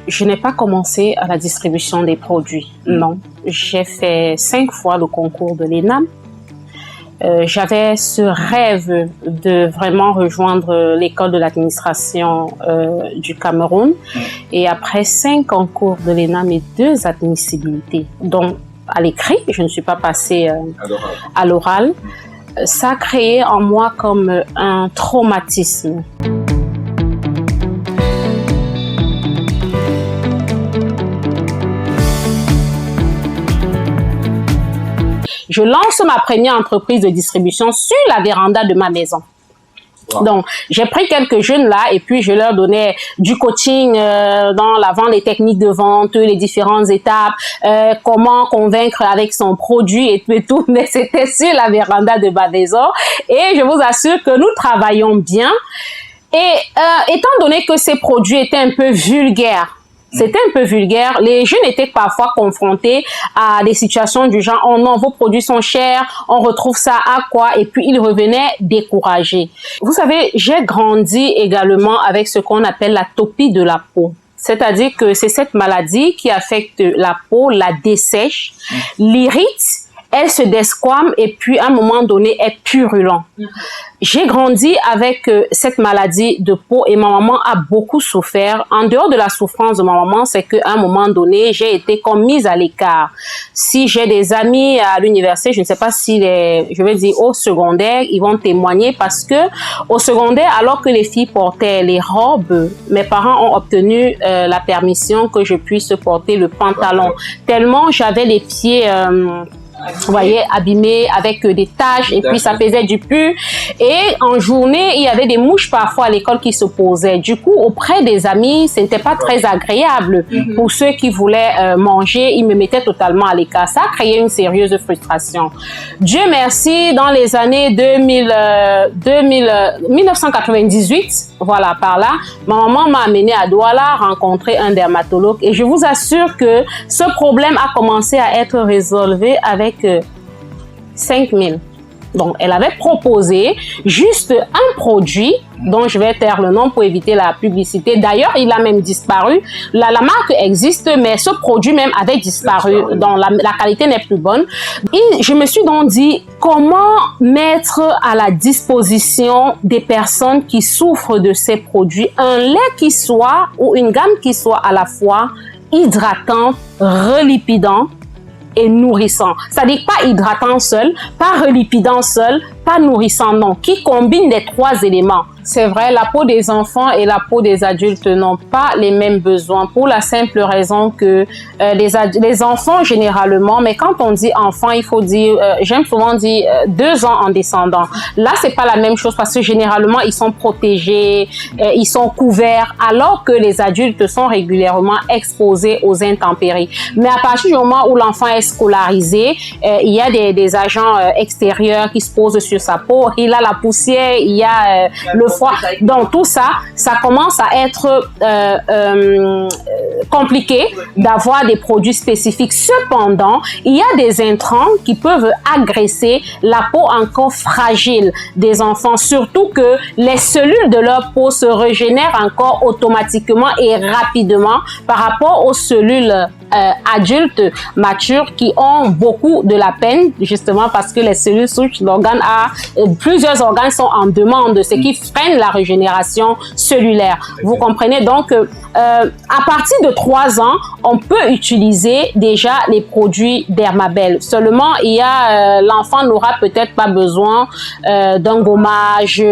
Je n'ai pas commencé à la distribution des produits, non. J'ai fait 5 fois le concours de l'ENAM. J'avais ce rêve de vraiment rejoindre l'école de l'administration du Cameroun. Et après 5 concours de l'ENAM et 2 admissibilités, dont à l'écrit, je ne suis pas passée à l'oral, ça a créé en moi comme un traumatisme. Je lance ma première entreprise de distribution sur la véranda de ma maison. Wow. Donc, j'ai pris quelques jeunes là et puis je leur donnais du coaching dans la vente, les techniques de vente, les différentes étapes, comment convaincre avec son produit et tout. Mais c'était sur la véranda de ma maison et je vous assure que nous travaillons bien. Et étant donné que ces produits étaient un peu vulgaires, les jeunes étaient parfois confrontés à des situations du genre « Oh non, vos produits sont chers, on retrouve ça à quoi ?» Et puis ils revenaient découragés. Vous savez, j'ai grandi également avec ce qu'on appelle l'atopie de la peau. C'est-à-dire que c'est cette maladie qui affecte la peau, la dessèche, l'irrite, elle se desquame et puis à un moment donné est purulent. J'ai grandi avec cette maladie de peau et ma maman a beaucoup souffert. En dehors de la souffrance de ma maman, c'est qu'à un moment donné, j'ai été comme mise à l'écart. Si j'ai des amis à l'université, je ne sais pas si au secondaire, ils vont témoigner parce que au secondaire, alors que les filles portaient les robes, mes parents ont obtenu la permission que je puisse porter le pantalon. Tellement j'avais les pieds vous voyez, abîmé avec des taches et puis ça faisait du pu. Et en journée, il y avait des mouches parfois à l'école qui se posaient. Du coup, auprès des amis, ce n'était pas très agréable. Pour ceux qui voulaient manger, ils me mettaient totalement à l'écart. Ça a créé une sérieuse frustration. Dieu merci, dans les années 1998, voilà, par là, ma maman m'a amenée à Douala rencontrer un dermatologue et je vous assure que ce problème a commencé à être résolu avec 5 000. Donc, elle avait proposé juste un produit dont je vais taire le nom pour éviter la publicité. D'ailleurs, il a même disparu. La marque existe, mais ce produit même avait disparu. Donc, la qualité n'est plus bonne. Et je me suis donc dit, comment mettre à la disposition des personnes qui souffrent de ces produits un lait qui soit, ou une gamme qui soit à la fois hydratant, relipidant, et nourrissant. C'est-à-dire pas hydratant seul, pas relipidant seul, pas nourrissant, non. Qui combine les 3 éléments. C'est vrai, la peau des enfants et la peau des adultes n'ont pas les mêmes besoins pour la simple raison que les enfants généralement, mais quand on dit enfant, il faut dire, j'aime souvent dire 2 ans en descendant. Là, c'est pas la même chose parce que généralement, ils sont protégés, ils sont couverts, alors que les adultes sont régulièrement exposés aux intempéries. Mais à partir du moment où l'enfant est scolarisé, il y a des agents extérieurs qui se posent sur sa peau, il a la poussière, il y a le froid. Donc tout ça, ça commence à être compliqué d'avoir des produits spécifiques. Cependant, il y a des intrants qui peuvent agresser la peau encore fragile des enfants, surtout que les cellules de leur peau se régénèrent encore automatiquement et rapidement par rapport aux cellules adultes matures qui ont beaucoup de la peine, justement parce que les cellules souches, plusieurs organes sont en demande, ce qui freine la régénération cellulaire. Vous comprenez donc à partir de 3 ans, on peut utiliser déjà les produits Dermabel. Seulement, l'enfant n'aura peut-être pas besoin d'un gommage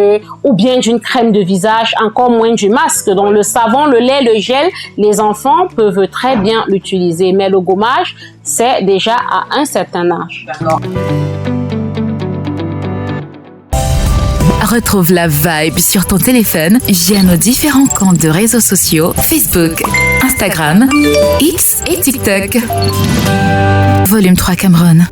ou bien d'une crème de visage, encore moins du masque. Donc le savon, le lait, le gel, les enfants peuvent très bien l'utiliser. Mais le gommage, c'est déjà à un certain âge. D'accord. Retrouve la vibe sur ton téléphone via nos différents comptes de réseaux sociaux, Facebook, Instagram, X et TikTok. Volume 3 Cameroun.